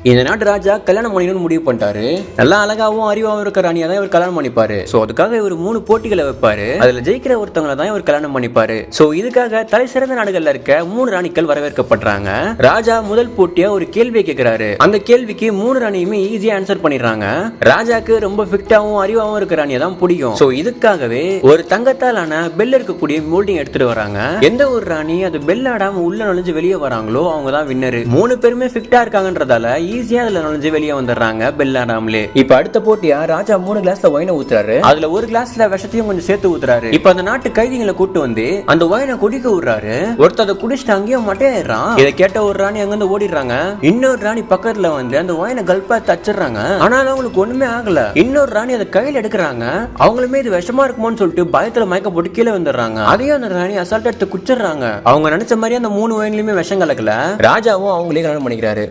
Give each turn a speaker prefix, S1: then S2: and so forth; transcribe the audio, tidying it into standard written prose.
S1: இந்த நாட்டு ராஜா கல்யாணம் பண்ணிக்கணும்னு முடிவு பண்ணிட்டாரு. நல்லா அழகாவும் அறிவாவும் இருக்க ராணியா தான் இவர் கல்யாணம் பண்ணிப்பாரு. சோ அதுக்காக இவர் 3 போட்டிகளை வைப்பாரு. அதுல ஜெயிக்கிற ஒருத்தவங்களை தான் இவர் கல்யாணம் பண்ணிப்பாரு. சோ இதுக்காக தலை சிறந்த நாடுகள்ல இருக்க 3 ராணிகள் வரவேற்கப்படுறாங்க. ராஜா முதல் போட்டியா ஒரு கேள்வியை கேட்கிறாரு. அந்த கேள்விக்கு 3 ராணியுமே ஈஸியா ஆன்சர் பண்ணிடுறாங்க. ராஜாக்கு ரொம்ப ஃபிட்டாவும் அறிவாவும் இருக்க ராணியா தான் பிடிக்கும். சோ இதுக்காகவே ஒரு தங்கத்தாலான பெல் இருக்கக்கூடிய மோல்டிங் எடுத்துட்டு வராங்க. எந்த ஒரு ராணி அது பெல் ஆடாம உள்ள நுழைஞ்சு வெளியே வராங்களோ அவங்க தான் வின்னர். 3 பேருமே ஃபிட்டா இருக்காங்கன்றதால ஈஸியா அதுல நுழைஞ்சு வெளியே வந்துடுறாங்க பெல் ஆடாமலே. இப்ப அடுத்த போட்டியா ராஜா 3 கிளாஸ்ல ஒயினை ஊத்துறாரு. அதுல ஒரு கிளாஸ்ல விஷத்தையும் கொஞ்சம் சேர்த்து ஊத்துறாரு. இப்ப அந்த நாட்டு கைதிகளை கூட்டு வந்து அந்த ஒயினை குடிக்க விடுறாரு. ஒருத்தர் அதை குடிச்சிட்டு அங்கேயும் மட்டையாயிடுறான். இதை கேட்ட ஒரு ராணி அங்க இருந்து ஓடிடுறாங்க. இன்னொரு ராணி பக்கத்துல வந்து அந்த ஒயினை கல்பா தச்சிடுறாங்க. ஆனாலும் அவங்களுக்கு ஒண்ணுமே ஆகல. இன்னொரு ராணி அதை கையில எடுக்கிறாங்க. அவங்களுமே இது விஷமா இருக்குமோன்னு சொல்லிட்டு பயத்துல மயக்க போட்டு கீழே வந்துடுறாங்க. அதையும் அந்த ராணி அசால்ட் எடுத்து குடிச்சிடுறாங்க. அவங்க நினைச்ச மாதிரி அந்த 3 ஒயின்லயுமே விஷம் கலக்கல. ராஜாவும் அவங்களே கல்யாணம் பண்ணிக்கிறாரு.